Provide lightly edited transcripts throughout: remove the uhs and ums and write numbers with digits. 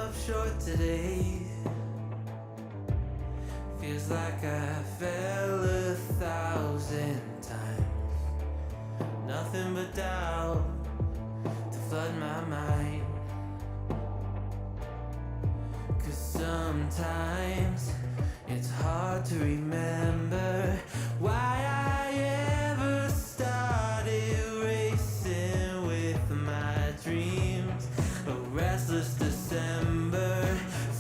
up short today. Feels like I fell 1,000 times. Nothing but doubt to flood my mind. 'Cause sometimes it's hard to remember why I ever started racing with my dreams. A restless December,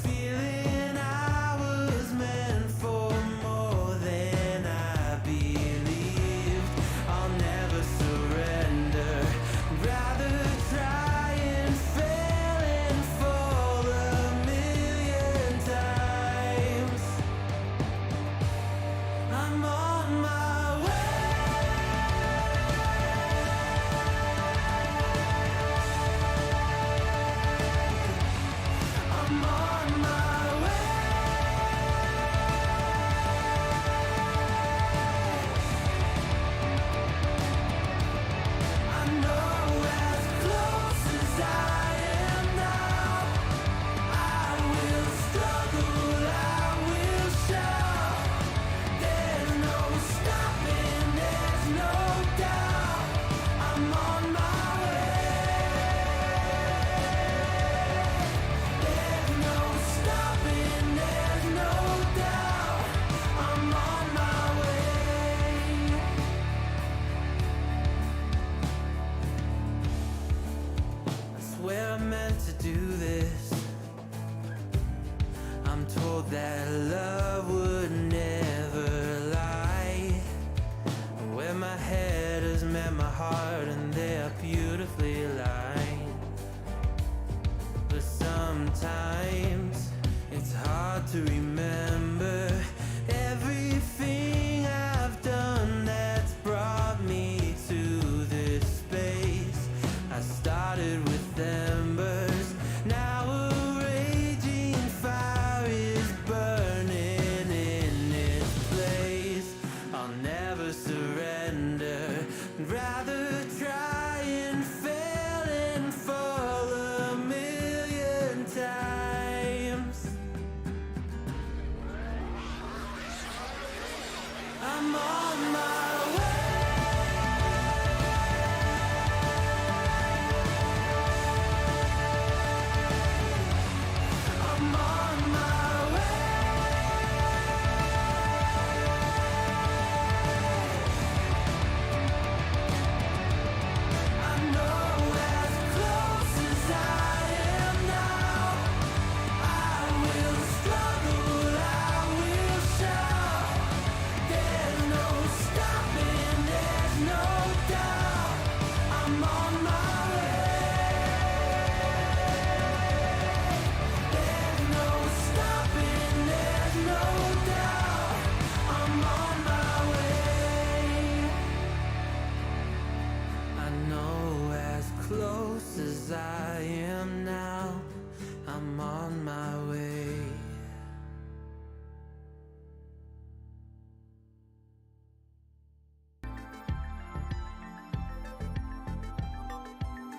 feeling I was meant for more than I believed. I'll never surrender, rather try and fail and fall 1,000,000 times. I'm on my way. I'm on my way. I know as close as I am now, I will struggle, I will shout. There's no stopping, there's no doubt. I'm on my way. There's no stopping, there's no doubt. I'm on my way. I swear I meant to do this. I'm told that love would never lie. Where my head has met my heart and they are beautifully aligned. But sometimes it's hard to remember everything I've done that's brought me to this space. I started with embers, now a raging fire is burning in its place. I'll never surrender, rather try and fail and fall 1,000,000 times. I'm on my way. I'm on my way. I know as close as I am now, I will struggle, I will shout. There's no stopping, there's no doubt. I'm on my way. There's no stopping, there's no doubt. I'm on my way. I know as close as I am now, I'm on my way.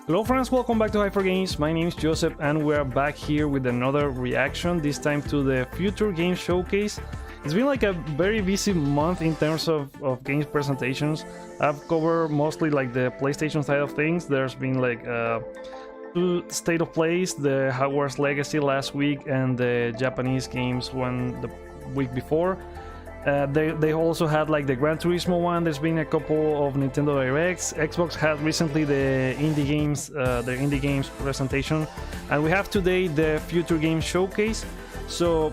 Hello friends, welcome back to Hyper Games. My name is Joseph and we're back here with another reaction, this time to the Future Games Showcase. It's been like a very busy month in terms of games presentations. I've covered mostly like the PlayStation side of things. There's been like two State of Plays, the Hogwarts Legacy last week and the Japanese games one the week before. They also had like the Gran Turismo one. There's been a couple of Nintendo Directs. Xbox had recently the indie games, their indie games presentation, and we have today the Future Games Showcase. So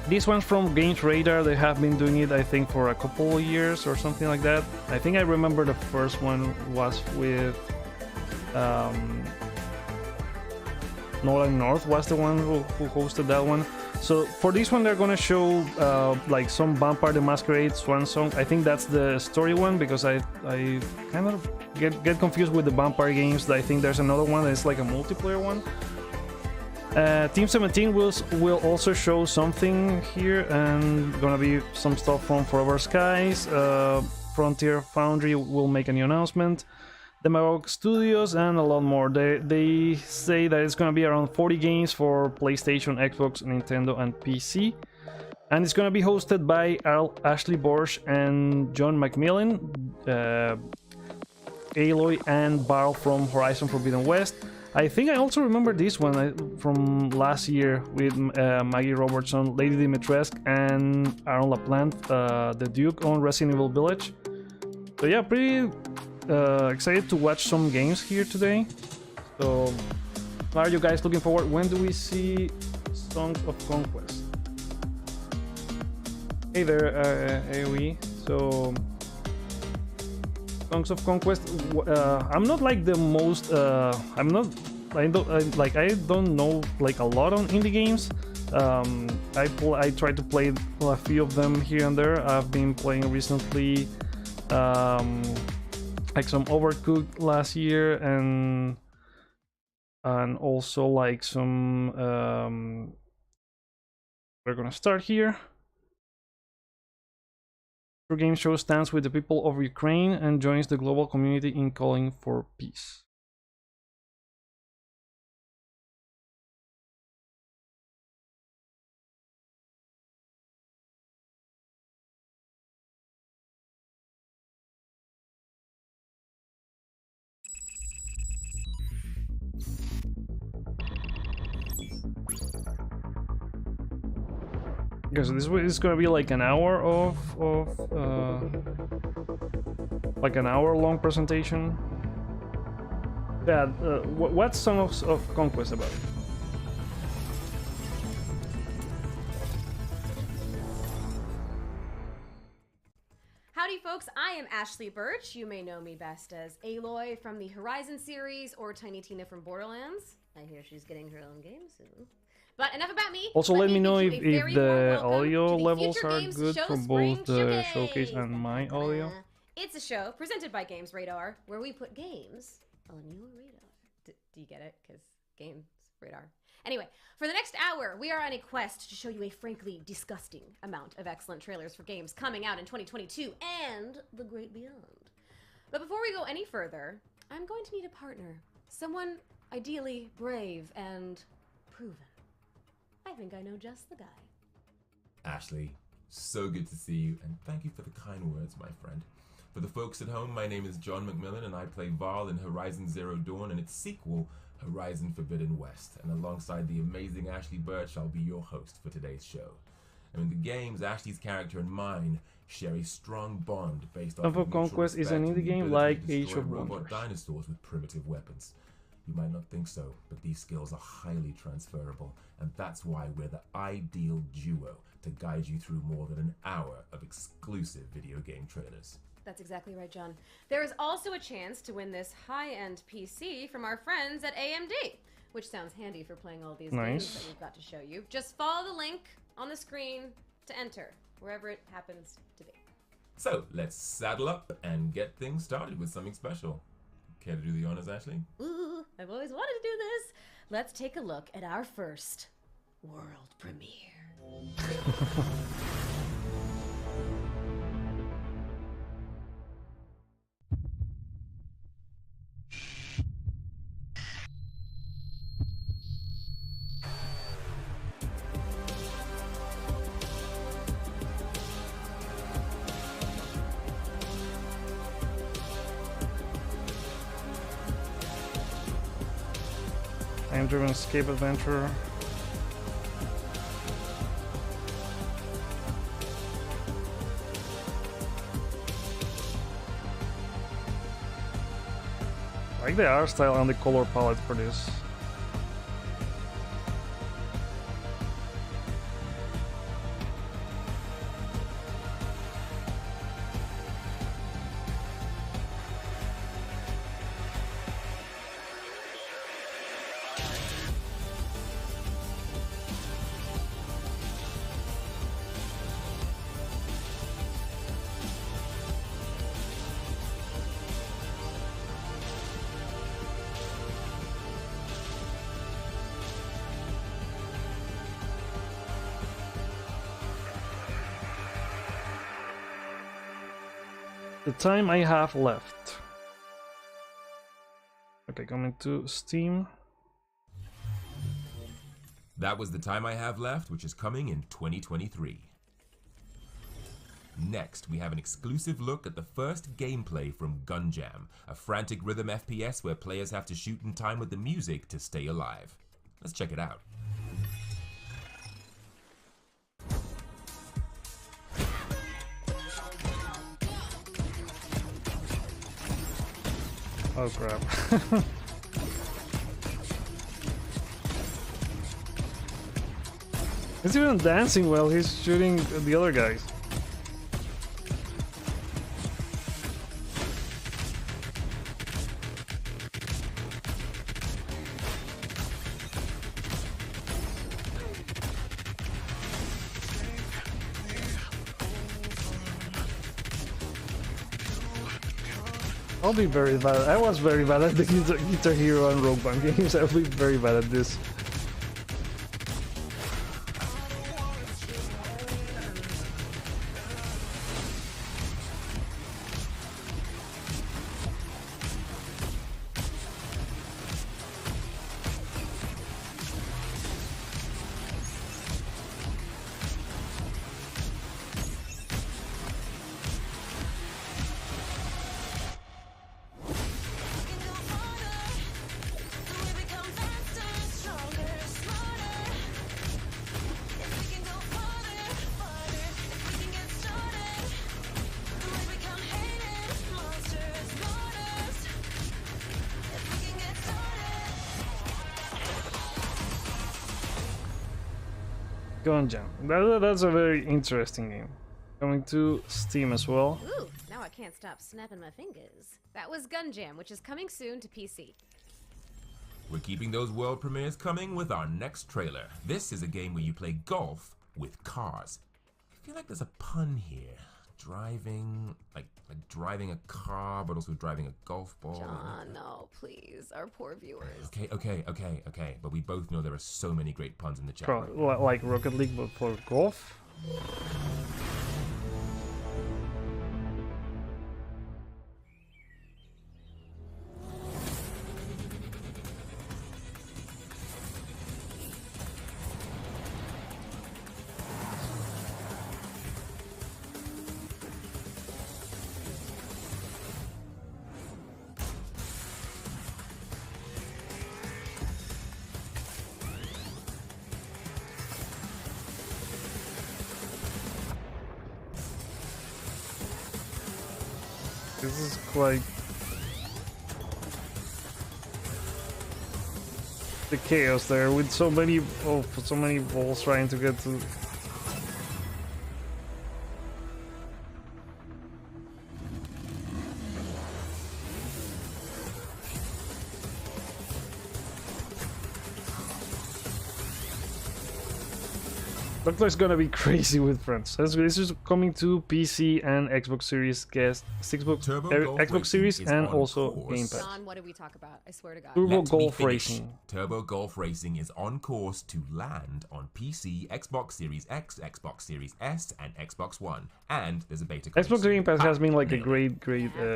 this one's from Games Radar. They have been doing it, I think, for a couple of years or something like that. I think I remember the first one was with Nolan North was the one who hosted that one. So for this one, they're gonna show like some Vampire the Masquerade, Swansong. I think that's the story one because I kind of get confused with the Vampire games. I think there's another one that's like a multiplayer one. Team 17 will also show something here, and gonna be some stuff from Forever Skies. Frontier Foundry will make a new announcement. Demeo Studios, and a lot more. They say that it's gonna be around 40 games for PlayStation, Xbox, Nintendo, and PC. And it's gonna be hosted by Ashley Borsch and John McMillan, Aloy and Varl from Horizon Forbidden West. I think I also remember this one from last year with Maggie Robertson, Lady Dimitrescu, and Aaron LaPlante, the Duke on Resident Evil Village. So yeah, pretty excited to watch some games here today. So, are you guys looking forward? When do we see Songs of Conquest? Hey there, AoE. So, Songs of Conquest. I'm not like the most. I don't know like a lot on indie games. I try to play a few of them here and there. I've been playing recently, like some Overcooked last year, and also like some. We're gonna start here. Your game show stands with the people of Ukraine and joins the global community in calling for peace. Okay, so this is gonna be like an hour of like an hour-long presentation. Yeah, what's Songs of Conquest about? Howdy folks, I am Ashley Birch. You may know me best as Aloy from the Horizon series or Tiny Tina from Borderlands. I hear she's getting her own game soon. But enough about me. Also, let me know if the audio levels are good for both the showcase and my audio. It's a show presented by Games Radar, where we put games on your radar. Do you get it? Because Games Radar. Anyway, for the next hour, we are on a quest to show you a frankly disgusting amount of excellent trailers for games coming out in 2022 and the great beyond. But before we go any further, I'm going to need a partner. Someone ideally brave and proven. I think I know just the guy. Ashley, so good to see you, and thank you for the kind words, my friend. For the folks at home, my name is John McMillan, and I play Varl in Horizon Zero Dawn and its sequel, Horizon Forbidden West. And alongside the amazing Ashley Birch, I'll be your host for today's show. And in the games, Ashley's character and mine share a strong bond based on Songs of Conquest is an indie game like Age of robot Wonders. dinosaurs with primitive weapons. You might not think so, but these skills are highly transferable, and that's why we're the ideal duo to guide you through more than an hour of exclusive video game trailers. That's exactly right, John. There is also a chance to win this high-end PC from our friends at AMD, which sounds handy for playing all these games that we've got to show you. Just follow the link on the screen to enter, wherever it happens to be. So, let's saddle up and get things started with something special. Care to do the honors, Ashley? Ooh, I've always wanted to do this. Let's take a look at our first world premiere. Time-driven escape adventure. I like the art style and the color palette for this. The time I have left. Okay, coming to Steam. That was the time I have left, which is coming in 2023. Next, we have an exclusive look at the first gameplay from Gunjam, a frantic rhythm FPS where players have to shoot in time with the music to stay alive. Let's check it out. Oh crap. He's even dancing while he's shooting the other guys. I'll be very bad. I was very bad at the Guitar Hero and Rogue Band games. I'll be very bad at this. Gunjam. That's a very interesting game. Coming to Steam as well. Ooh, now I can't stop snapping my fingers. That was Gunjam, which is coming soon to PC. We're keeping those world premieres coming with our next trailer. This is a game where you play golf with cars. I feel like there's a pun here. Driving, like driving a car, but also driving a golf ball. John, no, please, our poor viewers. Okay. But we both know there are so many great puns in the chat. Like Rocket League, but for golf? This is quite the chaos there with so many balls trying to get to. Looks like it's gonna be crazy with friends. This is coming to PC and Xbox Series, Xbox Series, and also Game Pass. John, what did we talk about? I swear to God. Turbo Let me Golf finish. Racing. Turbo Golf Racing is on course to land on PC, Xbox Series X, Xbox Series S, and Xbox One. And there's a beta code. Xbox Game Pass has been like a great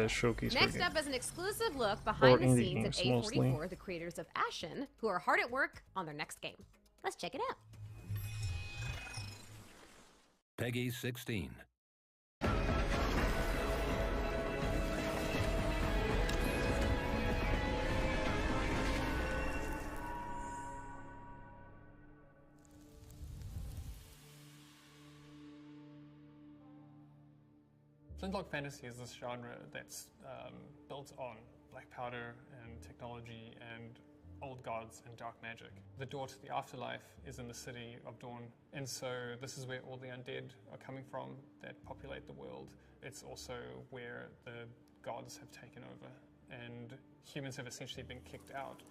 showcase. Next for up games. is an exclusive look behind the indie scenes of games, A44, mostly. the creators of Ashen, who are hard at work on their next game. Let's check it out. Peggy 16. Flintlock fantasy is this genre that's built on black powder and technology and old gods and dark magic. The door to the afterlife is in the city of Dawn, and so this is where all the undead are coming from that populate the world. It's also where the gods have taken over, and humans have essentially been kicked out.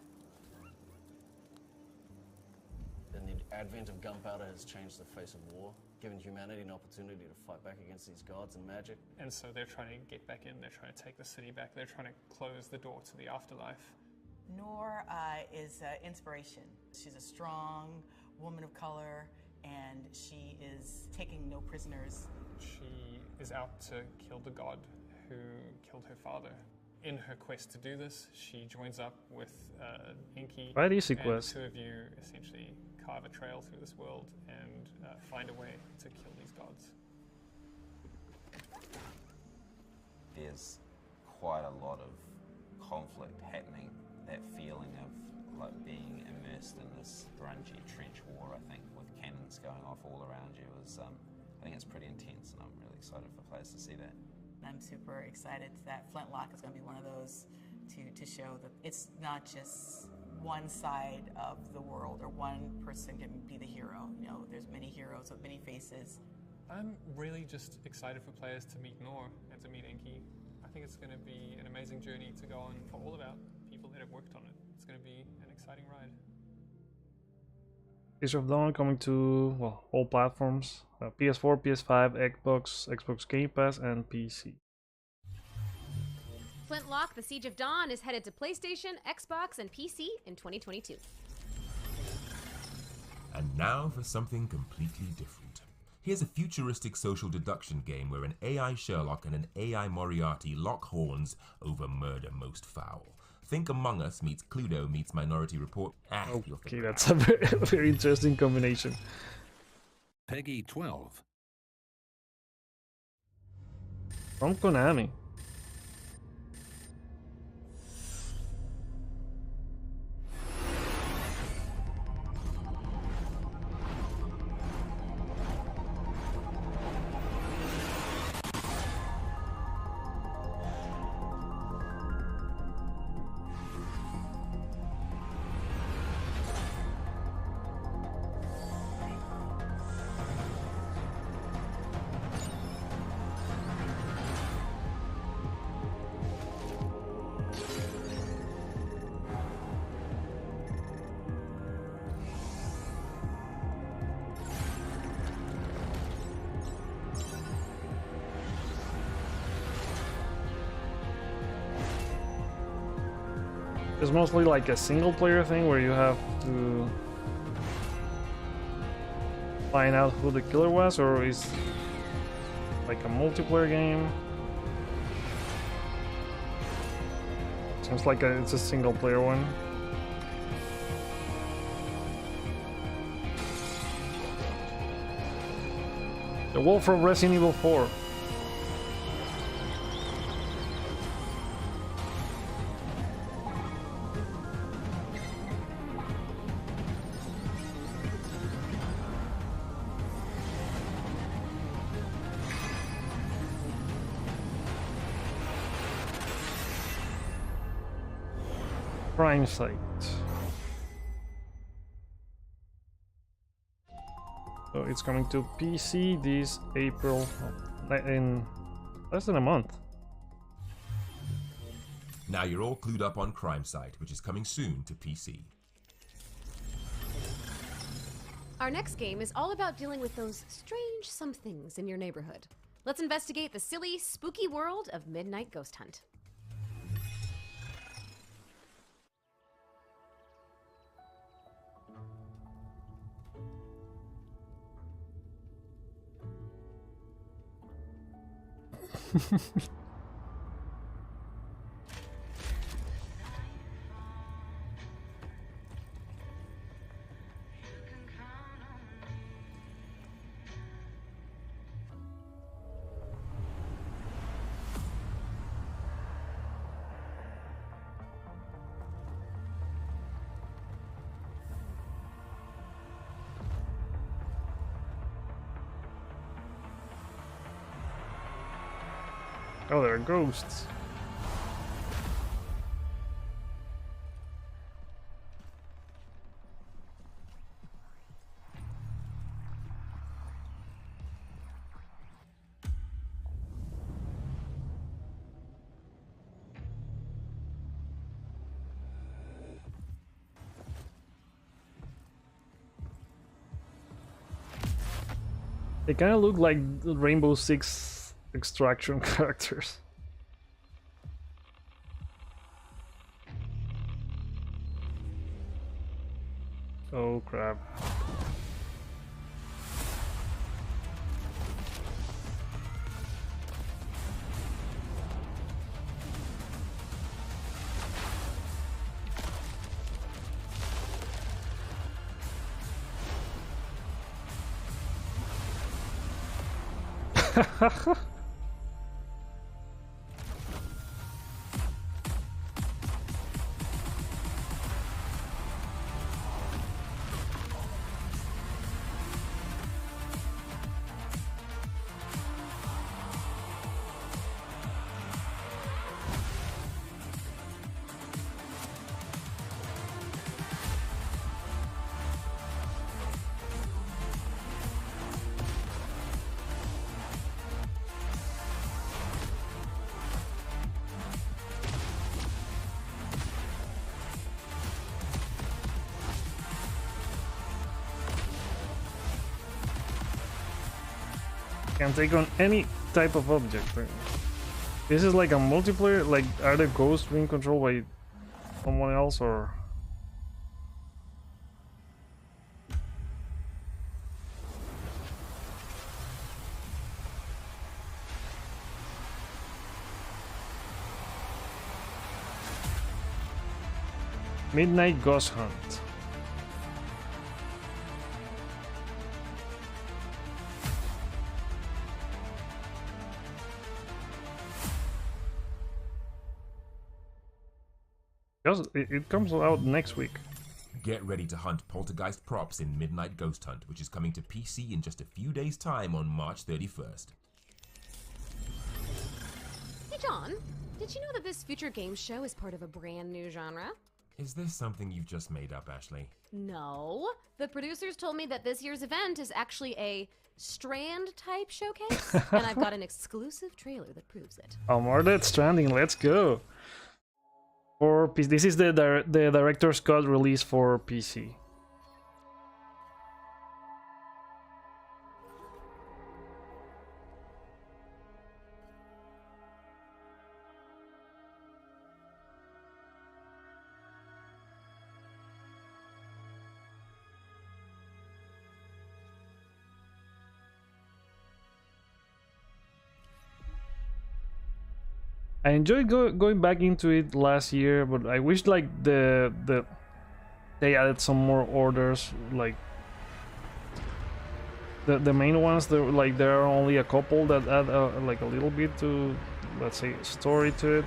And the advent of gunpowder has changed the face of war, given humanity an opportunity to fight back against these gods and magic. And so they're trying to get back in, they're trying to take the city back, they're trying to close the door to the afterlife. Noor is inspiration. She's a strong woman of color, and she is taking no prisoners. She is out to kill the god who killed her father. in her quest to do this, she joins up with Inky. Quite easy and quest. the two of you essentially carve a trail through this world and find a way to kill these gods. There's quite a lot of conflict happening. That feeling of like being immersed in this grungy trench war, I think, with cannons going off all around you is, I think it's pretty intense, and I'm really excited for players to see that. I'm super excited that Flintlock is going to be one of those to show that it's not just one side of the world or one person can be the hero. You know, there's many heroes with many faces. I'm really just excited for players to meet Nor and to meet Inky. I think it's going to be an amazing journey to go on for all of our people that have worked on it. It's going to be an exciting ride. Days of Dawn coming to, well, all platforms. PS4, PS5, Xbox Game Pass, and PC. Flintlock: The Siege of Dawn is headed to PlayStation, Xbox, and PC in 2022. And now for something completely different. Here's a futuristic social deduction game where an AI Sherlock and an AI Moriarty lock horns over murder most foul. Think Among Us meets Cluedo meets Minority Report. Okay, that's a very, very interesting combination. Peggy 12. From Konami. It's mostly like a single player thing where you have to find out who the killer was, or is like a multiplayer game? Seems like it's a single player one. The Wolf from Resident Evil 4. Crime Site. So it's coming to PC this April, in less than a month. Now you're all clued up on Crime Site, which is coming soon to PC. Our next game is all about dealing with those strange somethings in your neighborhood. Let's investigate the silly, spooky world of Midnight Ghost Hunt. Oh, there are ghosts. They kind of look like the Rainbow Six Extraction characters. Oh crap. Can take on any type of object. Right? This is like a multiplayer. Like, are the ghosts being controlled by someone else or? Midnight Ghost Hunt. It comes out next week. Get ready to hunt poltergeist props in Midnight Ghost Hunt, which is coming to PC in just a few days' time on March 31st. Hey John, did you know that this future game show is part of a brand new genre? Is this something you've just made up, Ashley? No. The producers told me that this year's event is actually a Strand type showcase, and I've got an exclusive trailer that proves it. Death Stranding, let's go. For PC, this is the director's cut release for PC. I enjoyed going back into it last year, but I wish like they added some more orders, like the main ones. There are only a couple that add like a little bit to, let's say, story to it.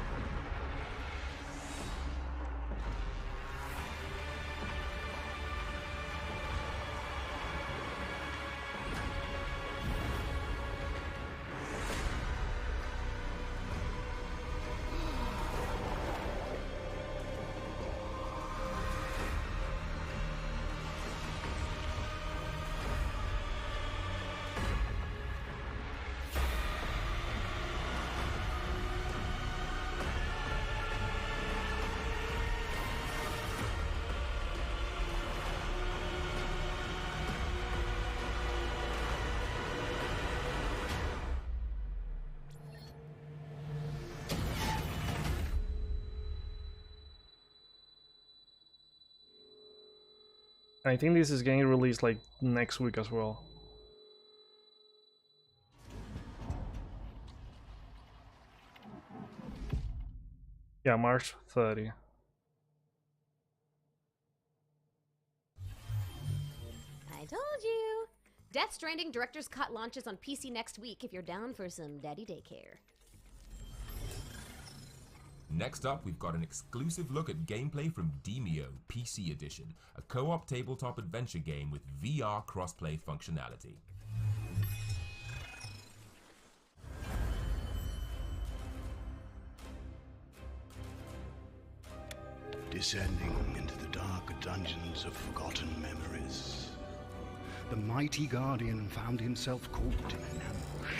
I think this is getting released like next week as well. Yeah, March 30. I told you! Death Stranding Director's Cut launches on PC next week if you're down for some daddy daycare. Next up, we've got an exclusive look at gameplay from Demeo PC Edition, a co-op tabletop adventure game with VR crossplay functionality. Descending into the dark dungeons of forgotten memories, the mighty Guardian found himself caught in an ambush.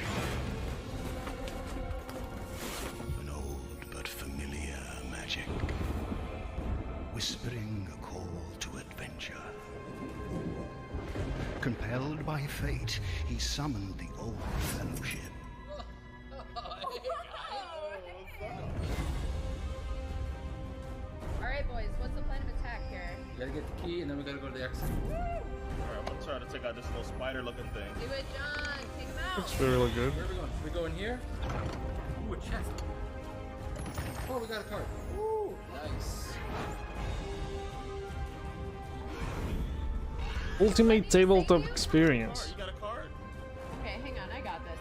An old but familiar magic, whispering a call to adventure. Compelled by fate, he summoned the old fellowship. Alright boys, what's the plan of attack here? We gotta get the key and then we gotta go to the exit. Alright, I'm gonna try to take out this little spider looking thing. Do it, John! Take him out! Looks really good. Where are we going? Should we go in here? Ooh, a chest. Oh, we got a card. Ooh, nice. Ultimate tabletop experience. You got a card? Okay, hang on, I got this.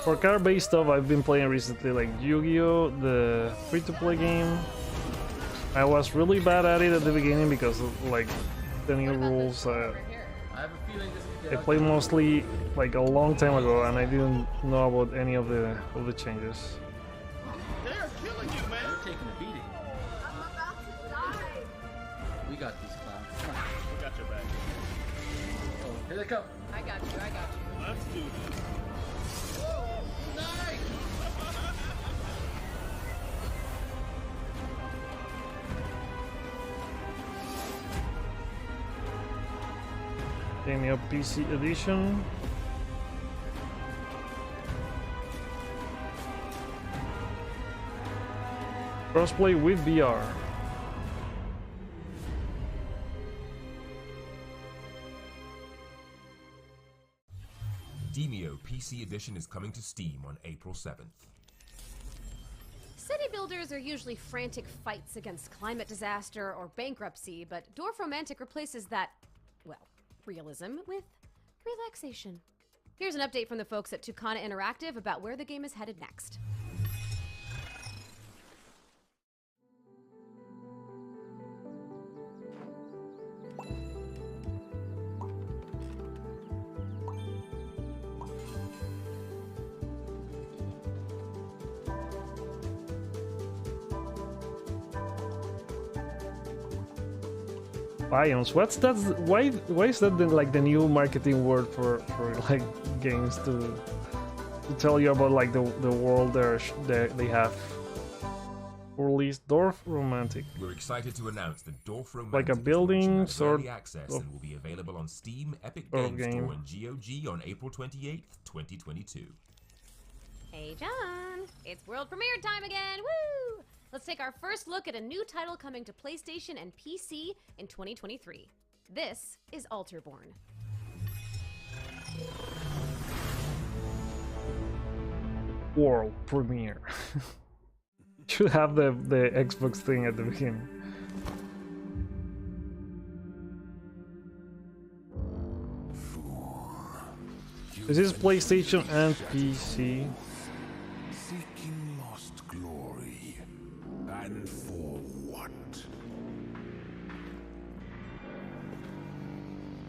For card-based stuff, I've been playing recently, like Yu-Gi-Oh, the free-to-play game. I was really bad at it at the beginning because of, like, the new rules. I have a feeling this is I played mostly like a long time ago, and I didn't know about any of the changes. They're killing you, man. They're taking a beating. I'm about to die. We got these clowns. Come on. We got your back. Oh, here they come. I got you. I got you. Let's do this. Nice. Demeo PC edition. Crossplay with VR. Demeo PC edition is coming to Steam on April 7th. City builders are usually frantic fights against climate disaster or bankruptcy, but Dorfromantik replaces that, well, realism with relaxation. Here's an update from the folks at Tucana Interactive about where the game is headed next. Biomes. What's that? Why is that like the new marketing word for like games to tell you about like the world they have? Released Dorfromantik. We're excited to announce that Dorfromantik like a building sort early access of and will be available on Steam, Epic sort of Games game. Store, and GOG on April 28th, 2022. Hey John, it's world premiere time again, woo! Let's take our first look at a new title coming to PlayStation and PC in 2023. This is Alterborn. World premiere. Should have the Xbox thing at the beginning. This is PlayStation and PC. Seeking lost glory, and for what?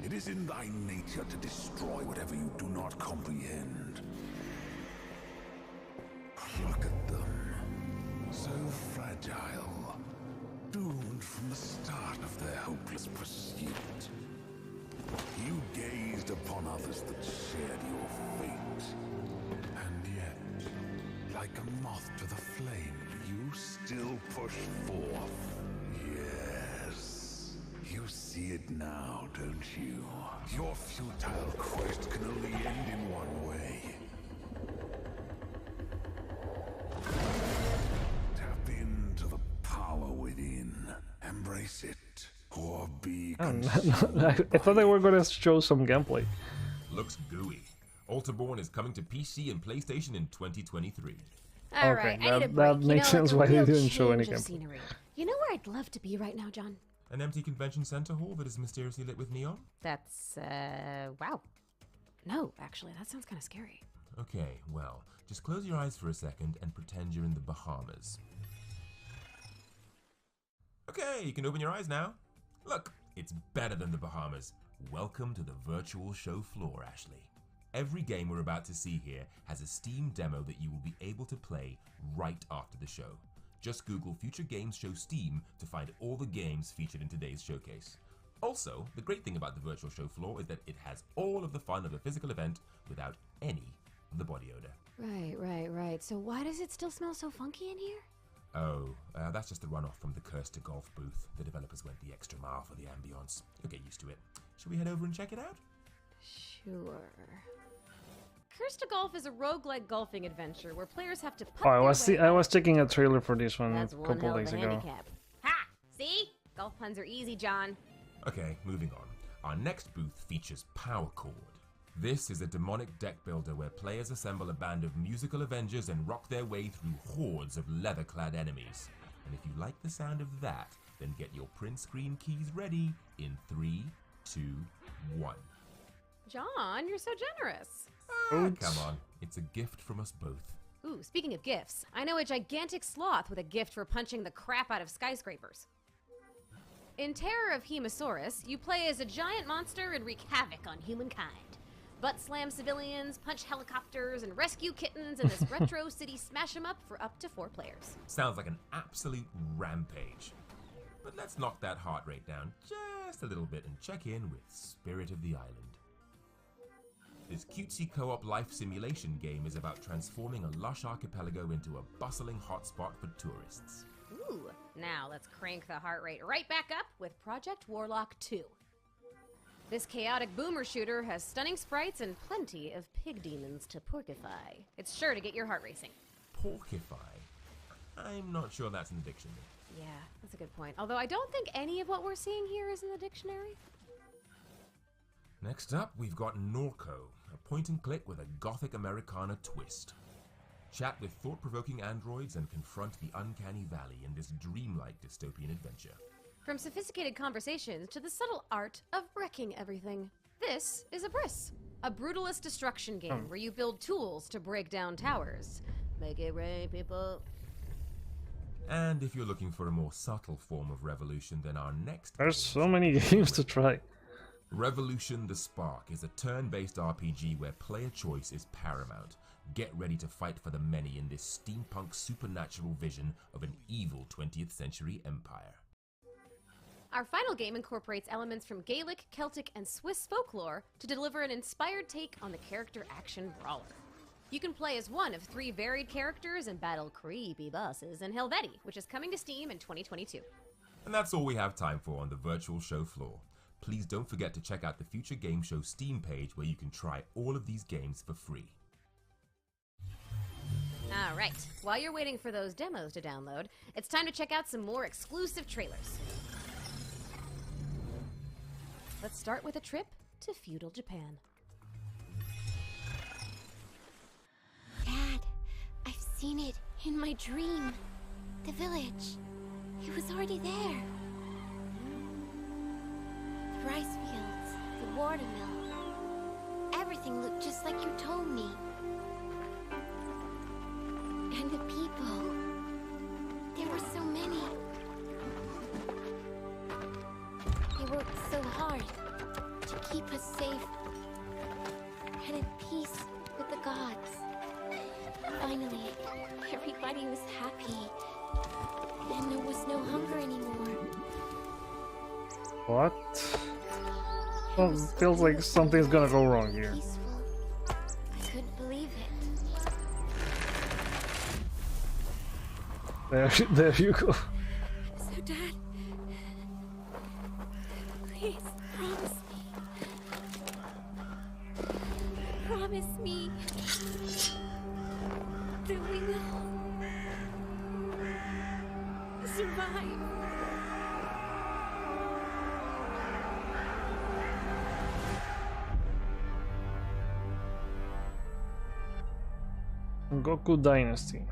It is in thy nature to destroy whatever you do not comprehend. Look at them, so fragile, doomed from the start of their hopeless pursuit. You gazed upon others that shared your fate, and yet, like a moth to the flame, you still push forth. Yes, you see it now, don't you? Your futile quest can only end in one way. Tap into the power within. Embrace it. Or be I thought they were gonna show some gameplay. Looks gooey. Alterborn is coming to PC and PlayStation in 2023. All right, I need a break. That makes sense why they didn't show any change of gameplay. scenery. You know where I'd love to be right now, John? An empty convention center hall that is mysteriously lit with neon? That's, wow. No, actually, that sounds kind of scary. Okay, well, just close your eyes for a second and pretend you're in the Bahamas. Okay, you can open your eyes now. Look, it's better than the Bahamas. Welcome to the virtual show floor, Ashley. Every game we're about to see here has a Steam demo that you will be able to play right after the show. Just Google Future Games Show Steam to find all the games featured in today's showcase. Also, the great thing about the virtual show floor is that it has all of the fun of a physical event without any of the body odor. Right. So why does it still smell so funky in here? Oh, that's just the runoff from the Cursed to Golf booth. The developers went the extra mile for the ambience. You'll get used to it. Shall we head over and check it out? Sure. Cursed to Golf is a roguelike golfing adventure where players have to putt Oh, I their way was checking a trailer for this one That's a one couple hell of days a ago. handicap. Ha! See? Golf puns are easy, John. Okay, moving on. Our next booth features Power Chord. This is a demonic deck builder where players assemble a band of musical Avengers and rock their way through hordes of leather-clad enemies. And if you like the sound of that, then get your print screen keys ready in 3, 2, 1. John, you're so generous. Come on. It's a gift from us both. Ooh, speaking of gifts, I know a gigantic sloth with a gift for punching the crap out of skyscrapers. In Terror of Hemosaurus, you play as a giant monster and wreak havoc on humankind. Butt slam civilians, punch helicopters, and rescue kittens in this retro city smash 'em up for up to 4 players. Sounds like an absolute rampage. But let's knock that heart rate down just a little bit and check in with Spirit of the Island. This cutesy co-op life simulation game is about transforming a lush archipelago into a bustling hotspot for tourists. Ooh, now let's crank the heart rate right back up with Project Warlock 2. This chaotic boomer shooter has stunning sprites and plenty of pig demons to porcify. It's sure to get your heart racing. Porcify? I'm not sure that's in the dictionary. Yeah, that's a good point. Although I don't think any of what we're seeing here is in the dictionary. Next up, we've got Norco, a point-and-click with a gothic Americana twist. Chat with thought-provoking androids and confront the uncanny valley in this dreamlike dystopian adventure. From sophisticated conversations to the subtle art of wrecking everything, this is Abyss, a brutalist destruction game where you build tools to break down towers. Make it rain, people. And if you're looking for a more subtle form of revolution than our next There's so many games to try. Revolution the Spark is a turn-based RPG where player choice is paramount. Get ready to fight for the many in this steampunk supernatural vision of an evil 20th century empire. Our final game incorporates elements from Gaelic, Celtic, and Swiss folklore to deliver an inspired take on the character action brawler. You can play as one of 3 varied characters and battle creepy bosses in Helvetii, which is coming to Steam in 2022. And that's all we have time for on the virtual show floor. Please don't forget to check out the Future Game Show Steam page where you can try all of these games for free. Alright, while you're waiting for those demos to download, it's time to check out some more exclusive trailers. Let's start with a trip to feudal Japan. Dad, I've seen it in my dream. The village. It was already there. The rice fields, the watermill. Everything looked just like you told me. And the people. There were so many. They worked so hard to keep us safe and at peace with the gods. Finally, everybody was happy, and there was no hunger anymore. What? Oh, feels like something's gonna go wrong here. Peaceful. I couldn't believe it. There you go. So, Dad, please promise me. Promise me that we will survive. Sengoku Dynasty.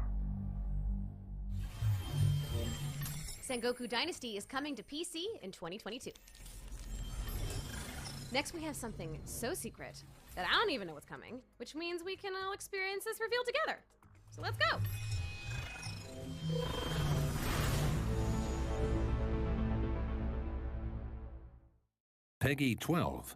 Sengoku Dynasty is coming to PC in 2022. Next we have something so secret that I don't even know what's coming, which means we can all experience this reveal together. So let's go! Peggy 12.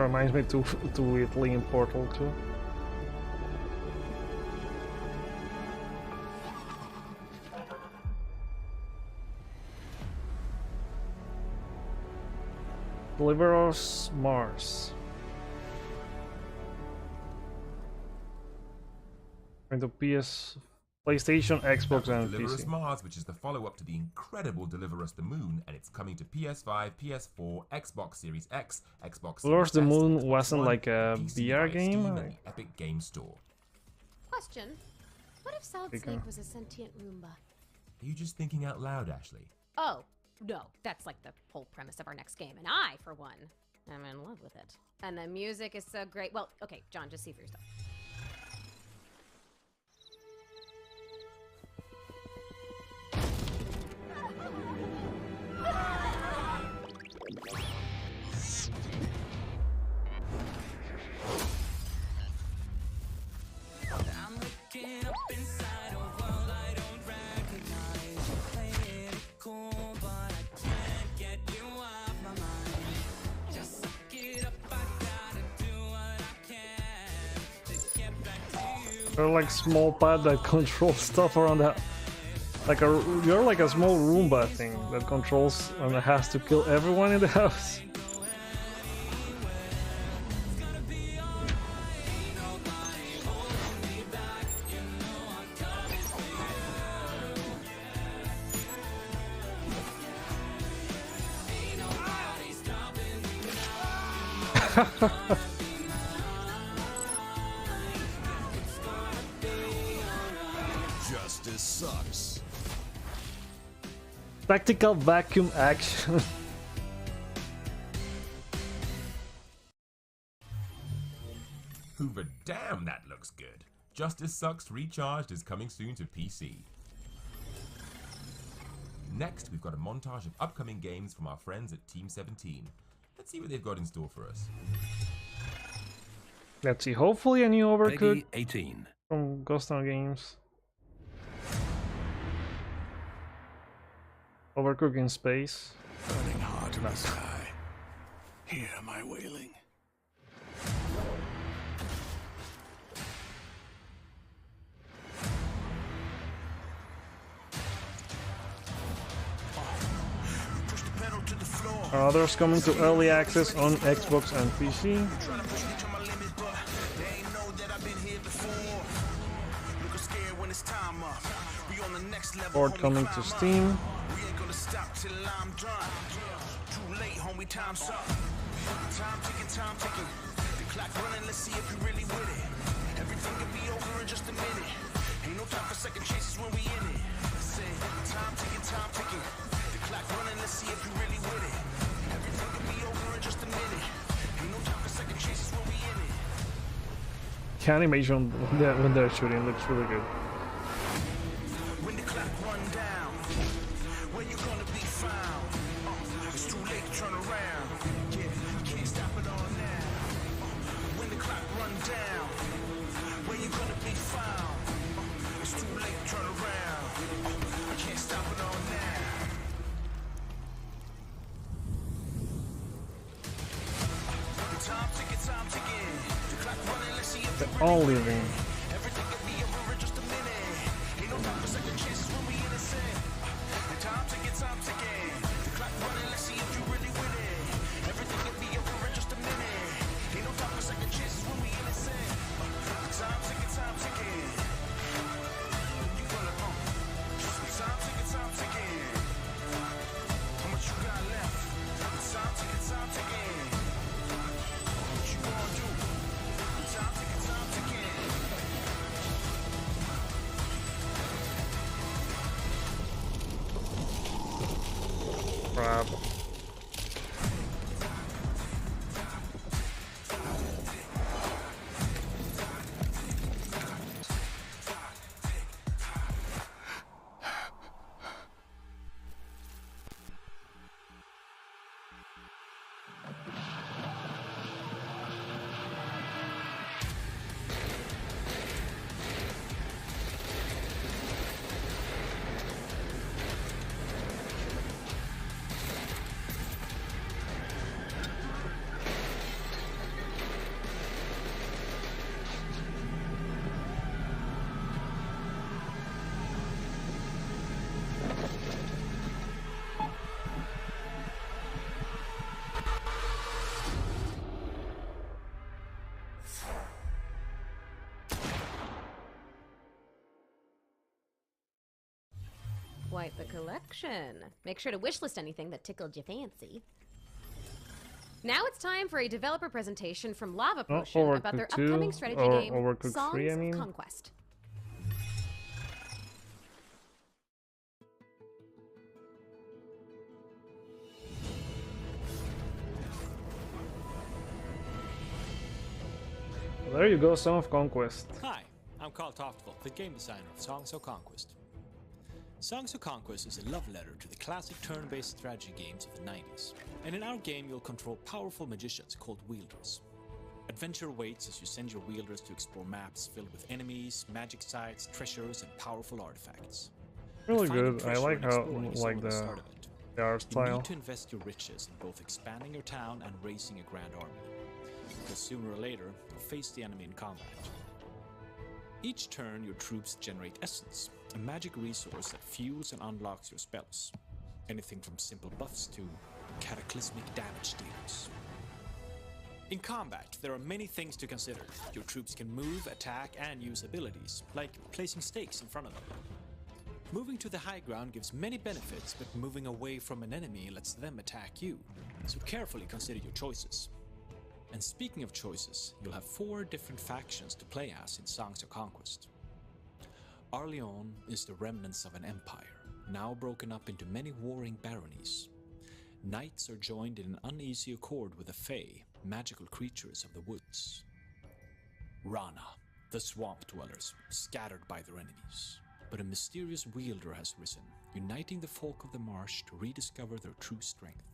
Reminds me to Italy in Portal 2. Deliver us Mars. Into PS, PlayStation, Xbox, and Deliver Us PC. Mars, which is the follow-up to the incredible Deliver Us the Moon, and it's coming to PS5, PS4, Xbox Series X, Xbox Deliver Us Series the S, Moon Xbox wasn't One, like a PC VR via game? Steam and the Epic Game Store. Question: what if Solid Pick Snake up. was a sentient Roomba? Are you just thinking out loud, Ashley? Oh, no, that's like the whole premise of our next game, and I, for one, am in love with it. And the music is so great. Well, okay, John, just see for yourself. I'm looking up inside a world I don't recognize. You play it cool, but I can't get you off my mind. Just suck it up, I gotta do what I can to get back to you. They're like small pad that controls stuff around the like you're like a small Roomba thing that controls and it has to kill everyone in the house. Justice sucks. Tactical vacuum action. Hoover, damn, that looks good. Justice Sucks Recharged is coming soon to PC. Next, we've got a montage of upcoming games from our friends at Team 17. Let's see what they've got in store for us. Let's see, hopefully a new Overcooked Peggy 18. from Ghost Town Games. Overcooked in space. Burning heart in the sky. Hear my wailing. Push the pedal to the floor. Are others coming to early access on Xbox and PC? Trying to push me to my limit, but they ain't know that I've been here before. Looking scared when it's time up. We on the next level. Port coming to Steam. We ain't gonna stop till I'm done. Too late, homie, time's up. Time ticking, time ticking. The clock running, let's see if you really with it. Everything could be over in just a minute. Ain't no time for second chances when we in it. Say, time ticking, time ticking. The clock running, let's see if you really with it. Everything could be over in just a minute. Ain't no time for second chances when we in it. The animation when they're shooting looks really good. When the clock run down, where you gonna be found? It's too late to turn around. Yeah, you can't stop it all now. When the clock run down, where you gonna be found? It's too late to turn around. I can't stop it all now. The time ticking, time ticking. The clock running, let's see if They're all living. everything could be over in just a minute. Ain't no time for second chances when we innocent. The time ticking, time ticking. The clock running, let's see if you really with it. Everything could be over in just a minute. Ain't no time for second chances when we innocent. The time ticking, time ticking. You gonna time ticking, time ticking. How much you got left? Time ticking, time ticking. What you gonna do? Time ticking, time ticking. Crap. quite the collection. Make sure to wishlist anything that tickled your fancy. Now it's time for a developer presentation from Lava Potion about their upcoming strategy game, Overcooked 3, I mean. Conquest. There you go, Son of Conquest. Hi, I'm Carl Toftvold, the game designer of Songs of Conquest. Songs of Conquest is a love letter to the classic turn-based strategy games of the 90s. And in our game, you'll control powerful magicians called wielders. Adventure awaits as you send your wielders to explore maps filled with enemies, magic sites, treasures, and powerful artifacts. Really good. I like how the art style. You need to invest your riches in both expanding your town and raising a grand army. Because sooner or later, you'll face the enemy in combat. Each turn, your troops generate essence, a magic resource that fuels and unlocks your spells. Anything from simple buffs to cataclysmic damage dealers. In combat, there are many things to consider. Your troops can move, attack, and use abilities, like placing stakes in front of them. Moving to the high ground gives many benefits, but moving away from an enemy lets them attack you. So carefully consider your choices. And speaking of choices, you'll have 4 different factions to play as in Songs of Conquest. Arleon is the remnants of an empire, now broken up into many warring baronies. Knights are joined in an uneasy accord with the Fae, magical creatures of the woods. Rana, the swamp dwellers, scattered by their enemies. But a mysterious wielder has risen, uniting the folk of the marsh to rediscover their true strength.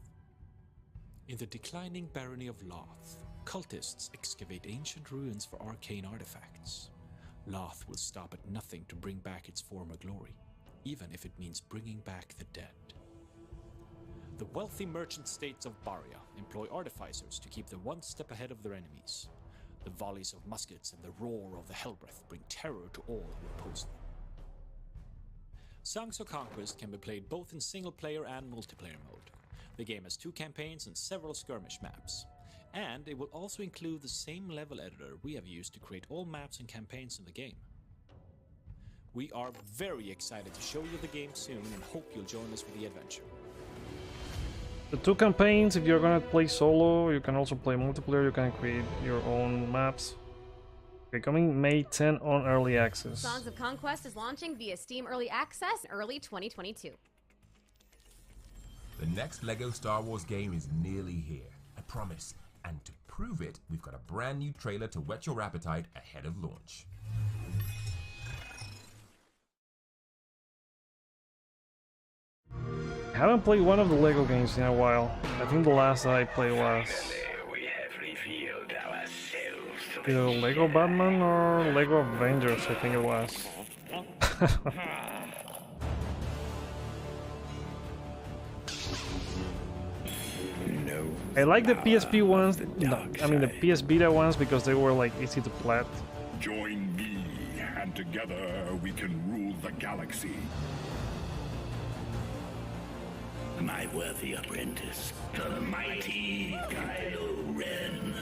In the declining barony of Loth, cultists excavate ancient ruins for arcane artifacts. Loth will stop at nothing to bring back its former glory, even if it means bringing back the dead. The wealthy merchant states of Baria employ artificers to keep them one step ahead of their enemies. The volleys of muskets and the roar of the Hellbreath bring terror to all who oppose them. Songs of Conquest can be played both in single-player and multiplayer mode. The game has 2 campaigns and several skirmish maps. And it will also include the same level editor we have used to create all maps and campaigns in the game. We are very excited to show you the game soon and hope you'll join us for the adventure. The 2 campaigns, if you're gonna play solo, you can also play multiplayer, you can create your own maps. Okay, coming May 10 on Early Access. Songs of Conquest is launching via Steam Early Access in early 2022. The next LEGO Star Wars game is nearly here, I promise. And to prove it, we've got a brand new trailer to whet your appetite ahead of launch. I haven't played one of the LEGO games in a while. I think the last I played was either LEGO Batman or LEGO Avengers, I think it was. I like the PSP ones, I mean the PS Vita ones, because they were like easy to plat. Join me, and together we can rule the galaxy. My worthy apprentice, the mighty Kylo Ren.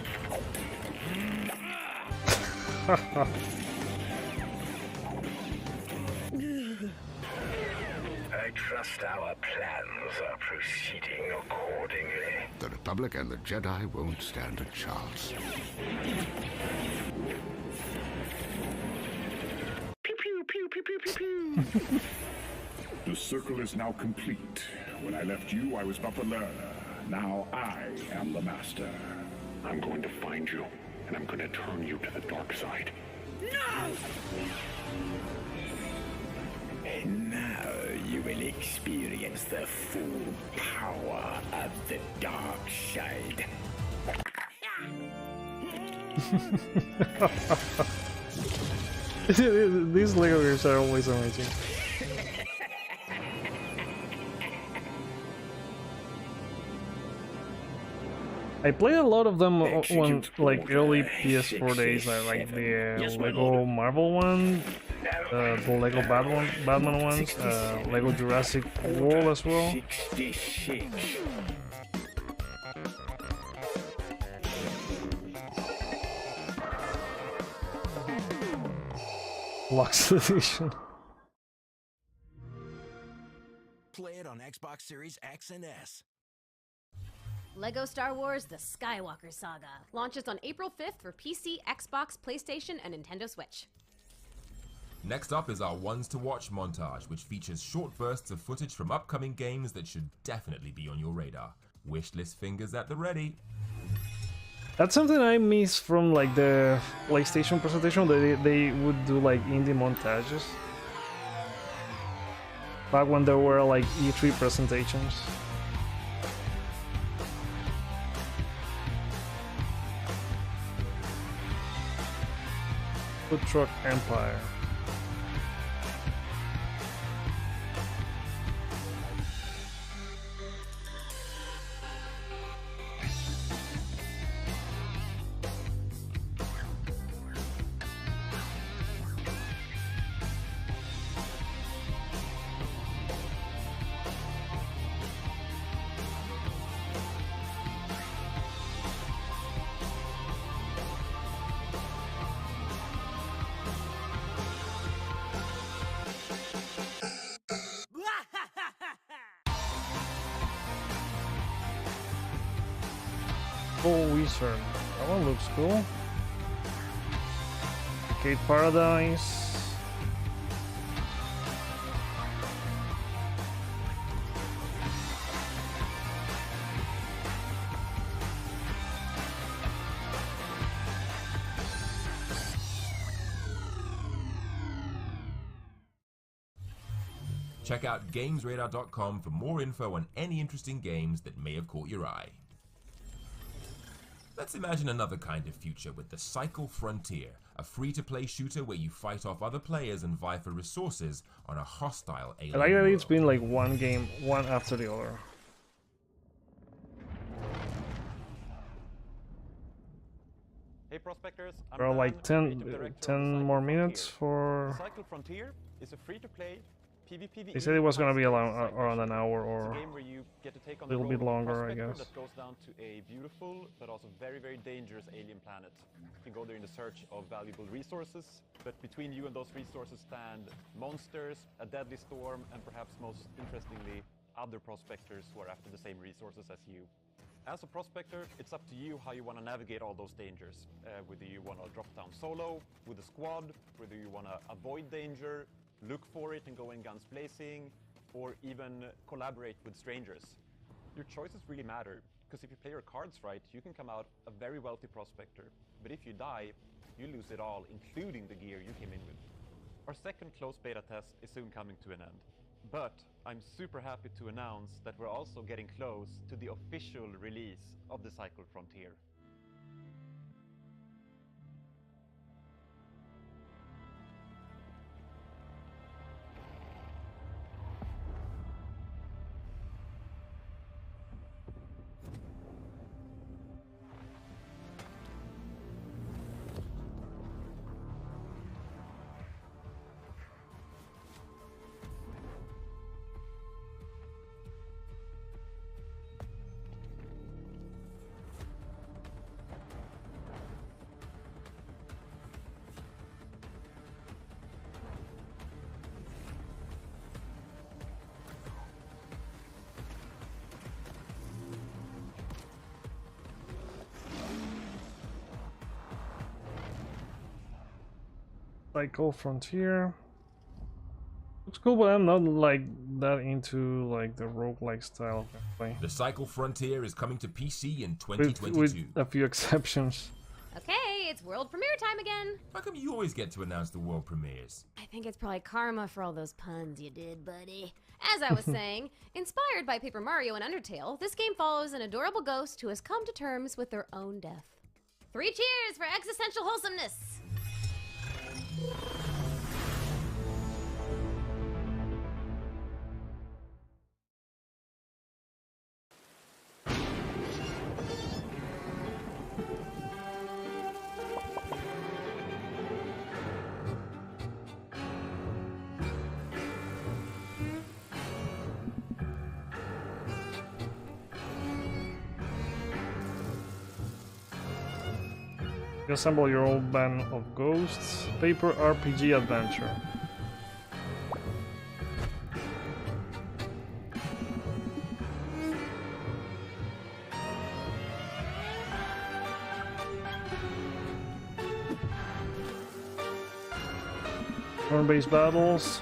I trust our plans are proceeding accordingly. The Republic and the Jedi won't stand a chance. Pew pew pew pew pew pew pew. The circle is now complete. When I left you, I was but the learner. Now I am the master. I'm going to find you, and I'm going to turn you to the dark side. No! And now you will experience the full power of the dark side. These LEGO games are always amazing. I played a lot of them on like early PS4 days, like the LEGO Marvel one, the LEGO Batman ones, LEGO Jurassic World as well. Lux Edition. Play it on Xbox Series X and S. Lego Star Wars The Skywalker Saga launches on April 5th for PC, Xbox, PlayStation, and Nintendo Switch. Next up is our Ones to Watch montage, which features short bursts of footage from upcoming games that should definitely be on your radar. Wishlist fingers at the ready. That's something I miss from like the PlayStation presentation. They would do like indie montages back when there were like E3 presentations. Food Truck Empire. Full Wizard. That one looks cool. Arcade Paradise. Check out GamesRadar.com for more info on any interesting games that may have caught your eye. Let's imagine another kind of future with the Cycle Frontier, a free-to-play shooter where you fight off other players and vie for resources on a hostile alien I like that world. it's been like one game, one after the other. Hey prospectors, I'm There are like Dan, 10 creative director of the more Cycle minutes Frontier. for... The Cycle Frontier is a free-to-play PvPvE. They said it was gonna be high-stakes around an hour It's or a game where you get to take on a little the bit role of a longer, I prospector guess. that goes down to a beautiful but also very, very dangerous alien planet. You can go there in the search of valuable resources, but between you and those resources stand monsters, a deadly storm, and perhaps most interestingly, other prospectors who are after the same resources as you. As a prospector, it's up to you how you want to navigate all those dangers. Whether you want to drop down solo with a squad, whether you want to avoid danger, look for it and go in guns blazing, or even collaborate with strangers. Your choices really matter, because if you play your cards right, you can come out a very wealthy prospector. But if you die, you lose it all, including the gear you came in with. Our second closed beta test is soon coming to an end. But I'm super happy to announce that we're also getting close to the official release of the Cycle Frontier. Cycle Frontier. Looks cool, but I'm not like that into like the roguelike style of gameplay. The Cycle Frontier is coming to PC in 2022. With a few exceptions. Okay, it's world premiere time again. How come you always get to announce the world premieres? I think it's probably karma for all those puns you did, buddy. As I was saying, inspired by Paper Mario and Undertale, this game follows an adorable ghost who has come to terms with their own death. 3 cheers for existential wholesomeness! You assemble your own band of ghosts. Paper RPG adventure. Turn-based battles.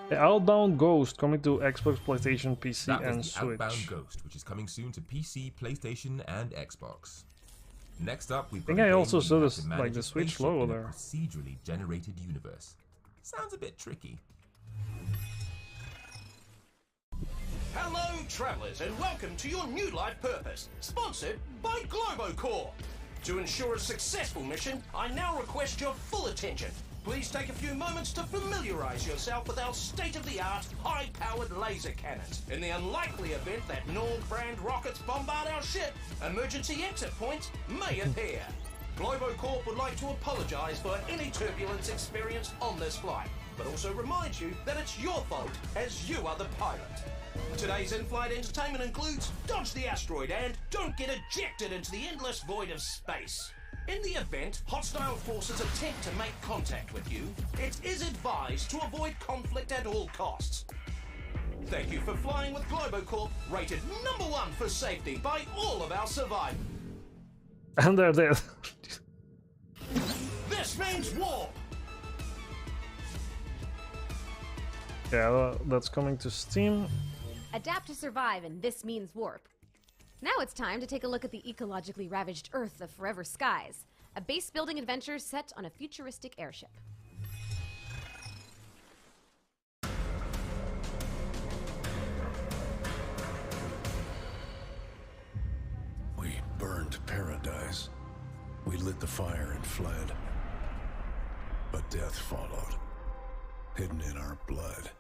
The Outbound Ghost coming to Xbox, PlayStation, PC, That and was the Switch. Outbound Ghost, which is coming soon to PC, PlayStation, and Xbox. Next up, we've I got think a I game also where you saw have this, to like manage the a Switch spaceship logo in a there. procedurally generated universe. Sounds a bit tricky. Hello, travellers, and welcome to your new life purpose, sponsored by Globocorp. To ensure a successful mission, I now request your full attention. Please take a few moments to familiarise yourself with our state-of-the-art, high-powered laser cannons. In the unlikely event that Nord brand rockets bombard our ship, emergency exit points may appear. Globocorp would like to apologise for any turbulence experienced on this flight, but also remind you that it's your fault, as you are the pilot. Today's in-flight entertainment includes Dodge the Asteroid and Don't Get Ejected into the Endless Void of Space. In the event hostile forces attempt to make contact with you, it is advised to avoid conflict at all costs. Thank you for flying with Globocorp, rated #1 for safety by all of our survivors. And they're dead. This means war! Yeah, that's coming to Steam. Adapt to survive, and this means warp. Now it's time to take a look at the ecologically ravaged Earth of Forever Skies, a base-building adventure set on a futuristic airship. We burned paradise. We lit the fire and fled. But death followed, hidden in our blood.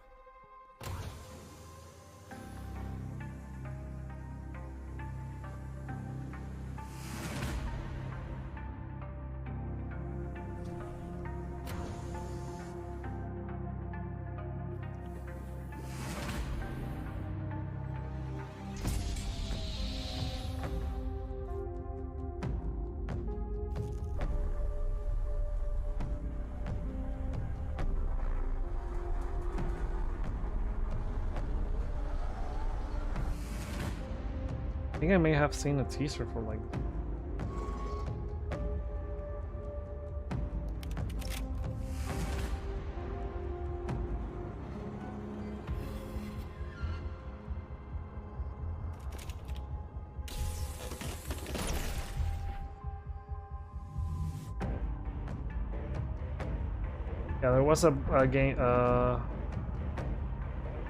I think I may have seen a teaser for like. Yeah, there was a game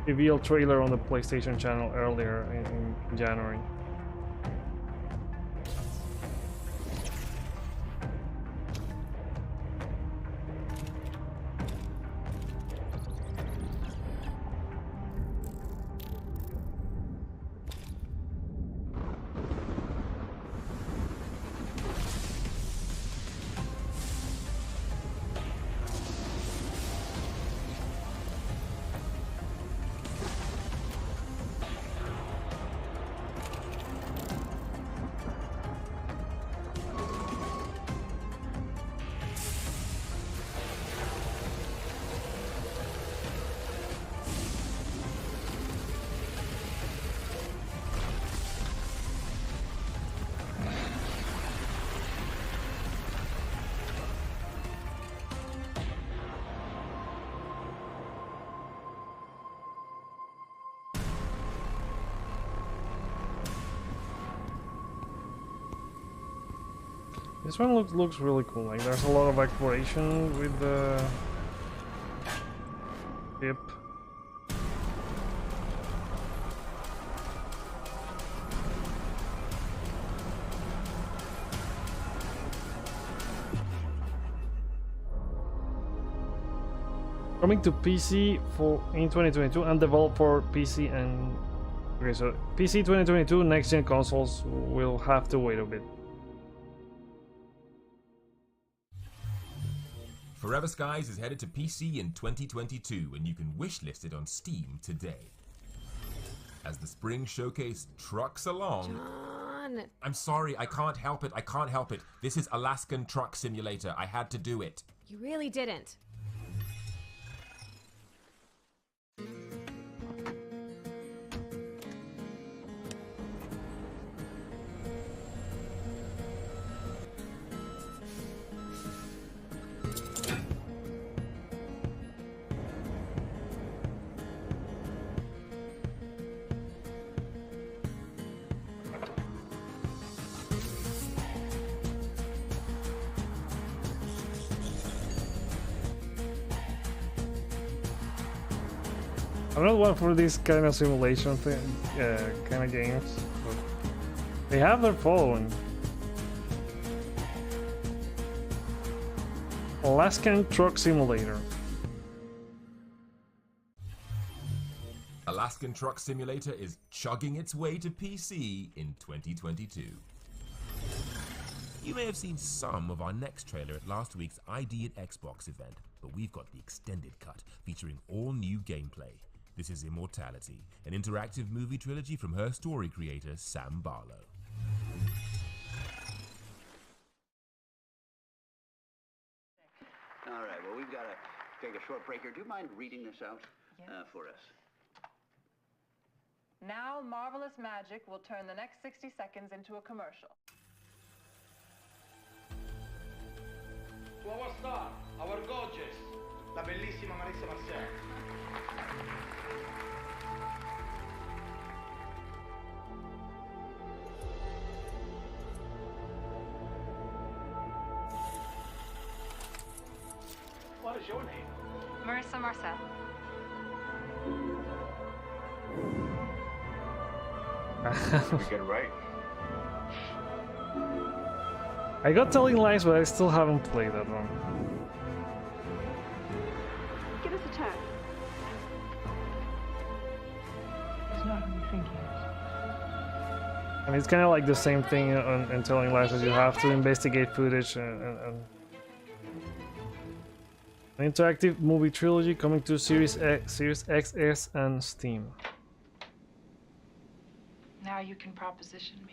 reveal trailer on the PlayStation channel earlier in January. This one looks really cool. Like there's a lot of exploration with the ship. Coming to PC in 2022 and developed for PC and okay, so PC 2022 next gen consoles will have to wait a bit. Forever Skies is headed to PC in 2022, and you can wishlist it on Steam today. As the spring showcase trucks along... John! I'm sorry, I can't help it, I can't help it. This is Alaskan Truck Simulator, I had to do it. You really didn't. I'm not one for these kind of simulation thing, kind of games. But they have their following. Alaskan Truck Simulator. Alaskan Truck Simulator is chugging its way to PC in 2022. You may have seen some of our next trailer at last week's ID at Xbox event, but we've got the extended cut featuring all new gameplay. This is Immortality, an interactive movie trilogy from her story creator, Sam Barlow. All right, well, we've got to take a short break here. Do you mind reading this out for us? Now, marvelous magic will turn the next 60 seconds into a commercial. To our star, our gorgeous, la bellissima Marissa Marcel. What is your name? Marissa Marcel. We get it right. I got Telling Lies, but I still haven't played that one. Give us a chance. It's not who you think he is. I mean, it's kind of like the same thing in Telling Lies, as you have to investigate footage and an interactive movie trilogy coming to Series X, Series XS, and Steam. Now you can proposition me.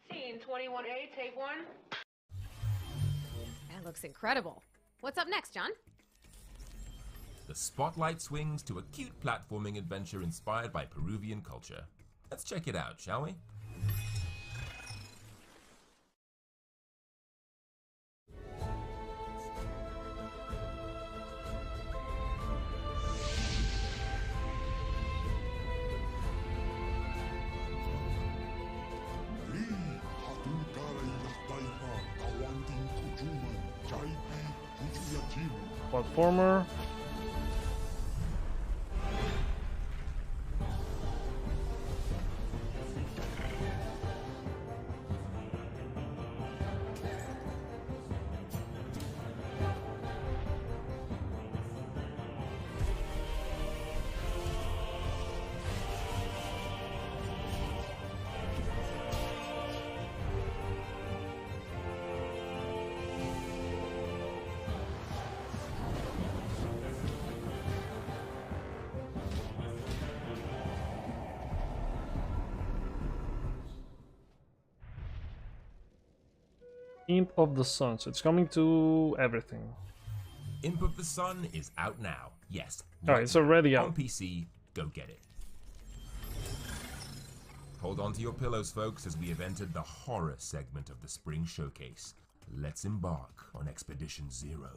Scene 21A, take one. That looks incredible. What's up next, John? The spotlight swings to a cute platforming adventure inspired by Peruvian culture. Let's check it out, shall we? Platformer. Imp of the Sun, so it's coming to everything. Imp of the Sun is out now. Yes. Alright, it's already out. On PC, go get it. Hold on to your pillows, folks, as we have entered the horror segment of the spring showcase. Let's embark on Expedition Zero.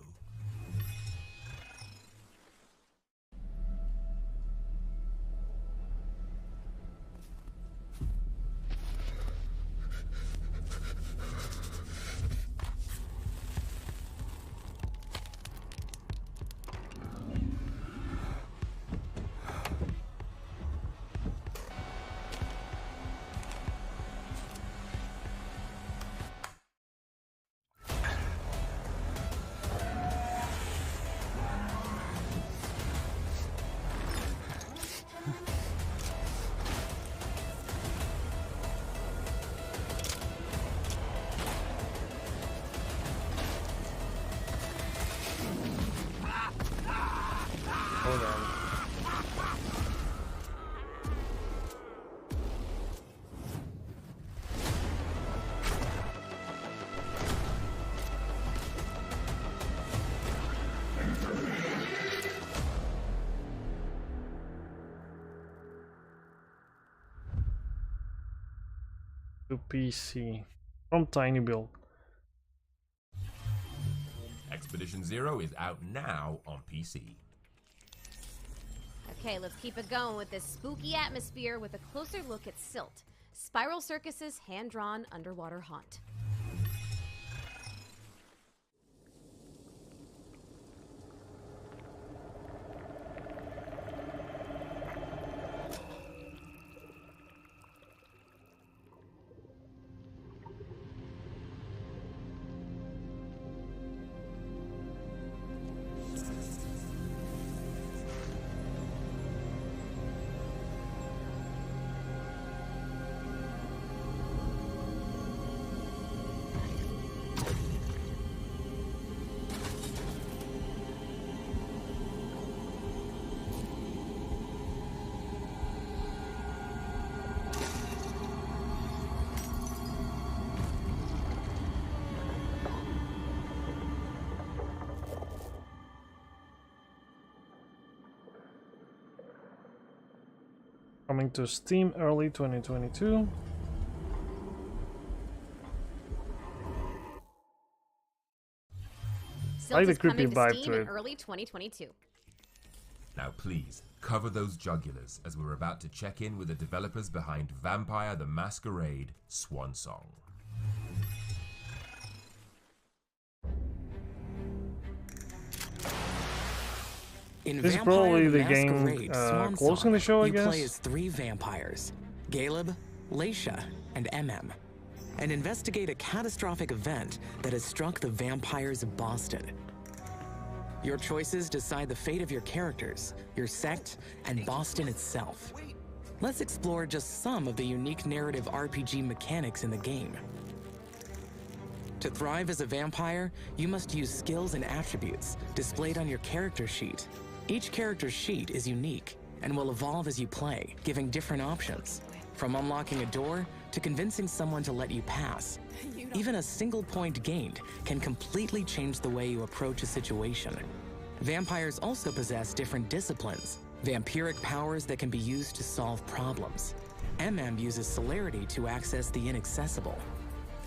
to PC from Tiny Build. Expedition Zero is out now on PC. Okay, let's keep it going with this spooky atmosphere with a closer look at Silt, Spiral Circus's hand-drawn underwater haunt. Coming to Steam early 2022. Silt the is creepy coming to vibe Steam to in it. early 2022. Now please, cover those jugulars as we're about to check in with the developers behind Vampire the Masquerade, Swansong. In This is Vampire probably the the game Masquerade, Swansong, closing the show, I you guess. play as 3 vampires, Galeb, Laisha, and MM, and investigate a catastrophic event that has struck the vampires of Boston. Your choices decide the fate of your characters, your sect, and Boston itself. Let's explore just some of the unique narrative RPG mechanics in the game. To thrive as a vampire, you must use skills and attributes displayed on your character sheet. Each character sheet is unique and will evolve as you play, giving different options, from unlocking a door to convincing someone to let you pass. Even a single point gained can completely change the way you approach a situation. Vampires also possess different disciplines, vampiric powers that can be used to solve problems. MM uses celerity to access the inaccessible.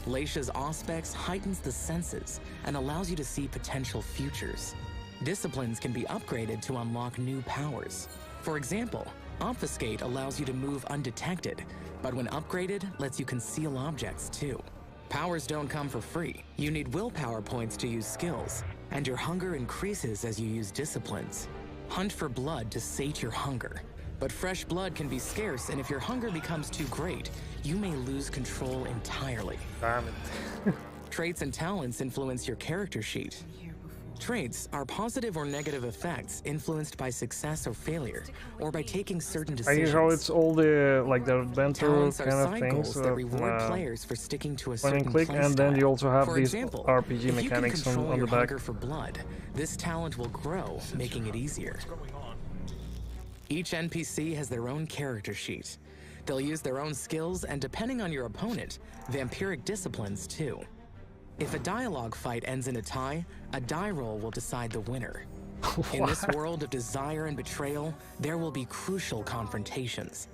Laisha's Auspex heightens the senses and allows you to see potential futures. Disciplines can be upgraded to unlock new powers. For example, Obfuscate allows you to move undetected, but when upgraded, lets you conceal objects too. Powers don't come for free. You need willpower points to use skills, and your hunger increases as you use disciplines. Hunt for blood to sate your hunger. But fresh blood can be scarce, and if your hunger becomes too great, you may lose control entirely. Damn it. Traits and talents influence your character sheet. Traits are positive or negative effects influenced by success or failure, or by taking certain I decisions. hear how it's all the like the adventure Talents are kind of side things goals that reward players for sticking to a point and certain click, play and then you style. also have For these example, RPG if mechanics you can control on your the back. hunger for blood, this talent will grow, making it easier. Each NPC has their own character sheet. They'll use their own skills, and depending on your opponent, vampiric disciplines too. If a dialogue fight ends in a tie, a die roll will decide the winner. In this world of desire and betrayal, there will be crucial confrontations.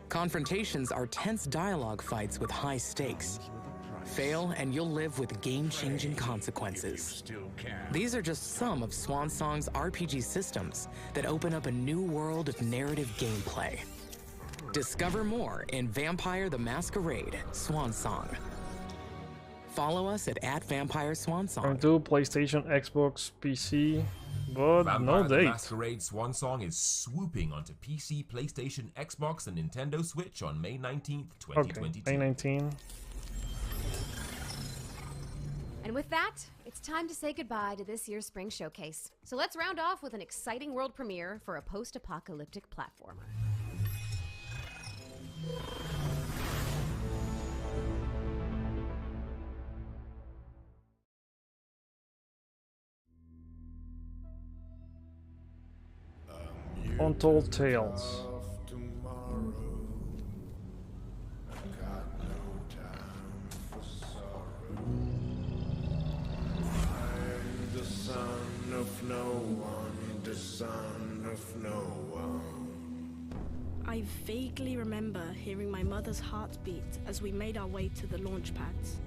Confrontations are tense dialogue fights with high stakes. Fail, and you'll live with game-changing consequences. These are just some of Swansong's RPG systems that open up a new world of narrative gameplay. Discover more in Vampire the Masquerade, Swansong. Follow us at @VampireSwansong. From to PlayStation, Xbox, PC, but Vampire no the date. Masquerade Swansong is swooping onto PC, PlayStation, Xbox, and Nintendo Switch on May 19th, 2022. Okay, May 19. And with that, it's time to say goodbye to this year's Spring Showcase. So let's round off with an exciting world premiere for a post-apocalyptic platformer. Untold Tales. The son of no one, the son of no one. I vaguely remember hearing my mother's heartbeat as we made our way to the launch pads.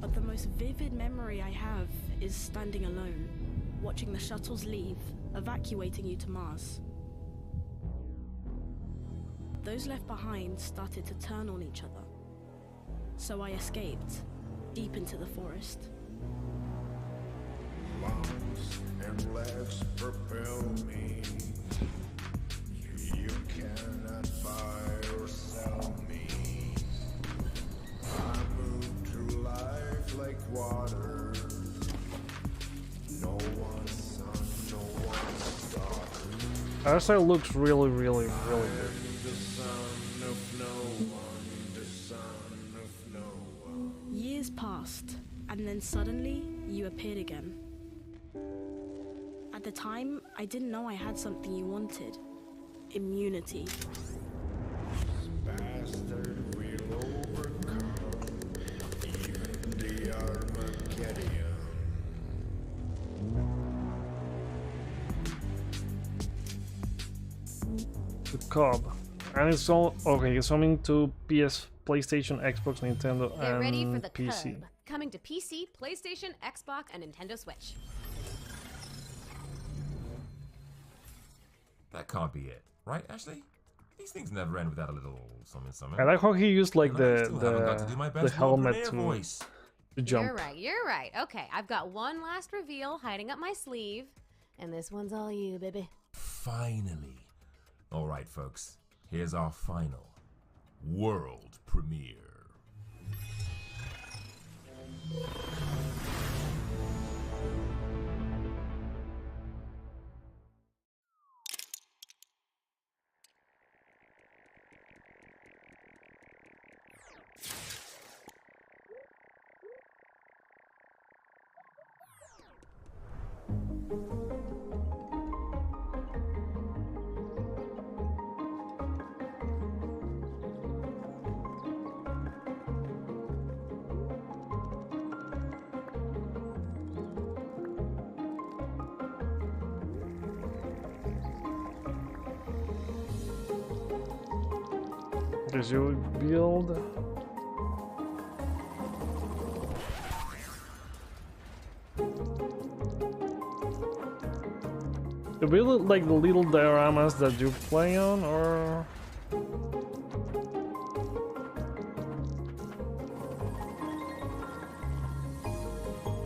But the most vivid memory I have is standing alone, watching the shuttles leave, evacuating you to Mars. Those left behind started to turn on each other. So I escaped, deep into the forest. Lungs and legs propel me. You cannot buy or sell me. I move through life like water. No one's sun, no one's daughter. Our style looks really good. The son of no one, the son of no one. Years passed, and then suddenly you appeared again. At the time, I didn't know I had something you wanted. Immunity. Bastard will overcome even the Armageddon. The Cobb. And it's all okay, it's coming to PS, PlayStation, Xbox, Nintendo, Get and ready for the PC. Cub. Coming to PC, PlayStation, Xbox, and Nintendo Switch. That can't be it, right, Ashley? These things never end without a little something. I like how he used like And I still haven't got to do my the best helmet Lord to Premier voice. jump. You're right. Okay, I've got one last reveal hiding up my sleeve, and this one's all you, baby. Finally. All right, folks. Here's our final world premiere. Does you build? You build like the little dioramas that you play on, or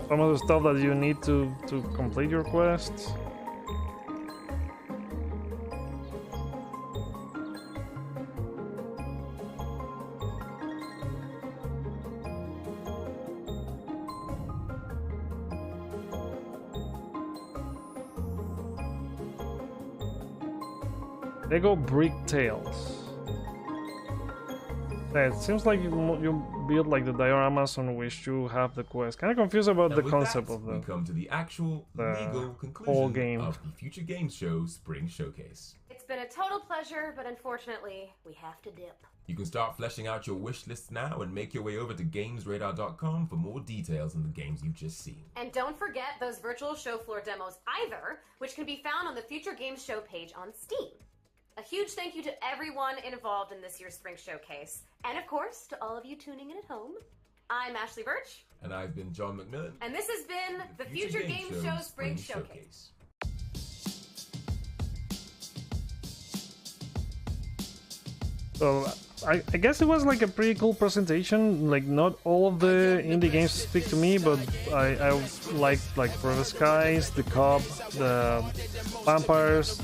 some of the stuff that you need to complete your quests? They go Bricktales. Yeah, it seems like you build like the dioramas on which you have the quest. Kind of confused about And the with concept that, of the we come to the actual legal whole conclusion game. of the Future Games Show Spring Showcase. It's been a total pleasure, but unfortunately, we have to dip. You can start fleshing out your wish lists now and make your way over to GamesRadar.com for more details on the games you've just seen. And don't forget those virtual show floor demos either, which can be found on the Future Games Show page on Steam. A huge thank you to everyone involved in this year's Spring Showcase. And of course, to all of you tuning in at home. I'm Ashley Birch. And I've been John McMillan. And this has been the Future Games Show Spring Showcase. So I guess it was like a pretty cool presentation. Like not all of the indie games speak to me, but I liked like Brother Skies, The Cobb, the Vampires,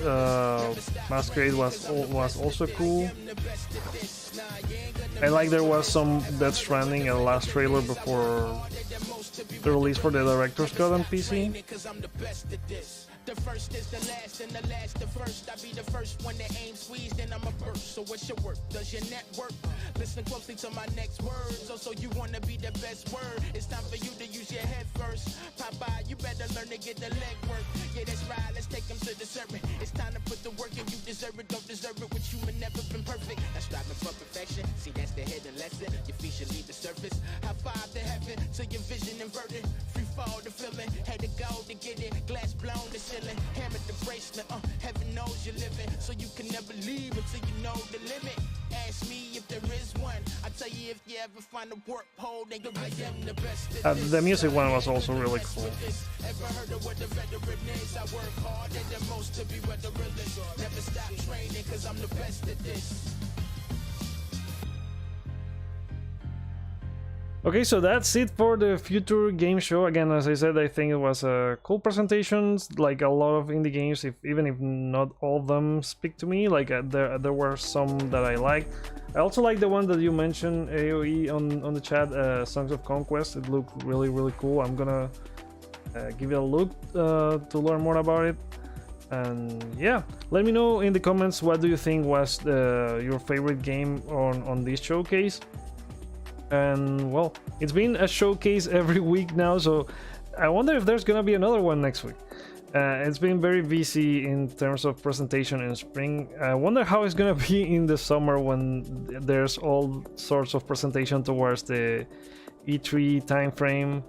Masquerade was also cool. I like there was some Death Stranding, a last trailer before the release for the Director's Cut on PC. The first is the last, and the last the first. I be the first one that aim squeezed, and I'm a burst. So what's your work? Does your network? Listen closely to my next words. Also, you wanna be the best word. It's time for you to use your head first. Popeye, you better learn to get the leg work. Yeah, that's right. Let's take them to the serpent. It's time to put the work in. You deserve it, don't deserve it. With human never been perfect. I'm striving for perfection. See, that's the hidden lesson. Your feet should leave the surface. High five to heaven, to your vision inverted. Free fall to feeling. Had to go to get it. Glass blown to ceiling. ceiling. Hammer the bracelet, heaven knows you're living, so you can never leave until you know the limit. Ask me if there is one. I tell you if you ever find a warp hole, then I am the best. The music one was also really cool. Ever heard of what the veteran is? I work harder than most to be what the real is. Never stop training, cause I'm the best at this. Okay, so that's it for the Future Game Show. Again, as I said, I think it was a cool presentation. Like a lot of indie games, even if not all of them speak to me. Like there were some that I liked. I also like the one that you mentioned, AOE, on the chat, Songs of Conquest. It looked really cool. I'm gonna give it a look to learn more about it. And yeah, let me know in the comments what do you think was your favorite game on this showcase. And well, it's been a showcase every week now, so I wonder if there's gonna be another one next week. It's been very busy in terms of presentation in spring. I wonder how it's gonna be in the summer when there's all sorts of presentation towards the E3 time frame,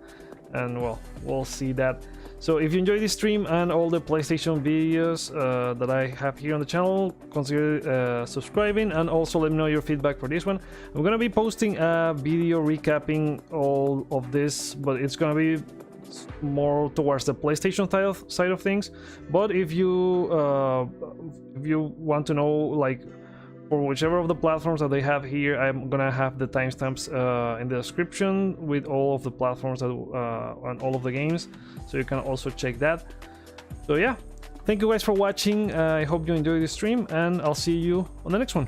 and well, we'll see that. So if you enjoyed this stream and all the PlayStation videos that I have here on the channel, consider subscribing, and also let me know your feedback for this one. I'm gonna be posting a video recapping all of this, but it's gonna be more towards the PlayStation side of things. But if you want to know, like, for whichever of the platforms that they have here, I'm gonna have the timestamps in the description with all of the platforms that on all of the games, so you can also check that. So yeah, thank you guys for watching. I hope you enjoyed the stream, and I'll see you on the next one.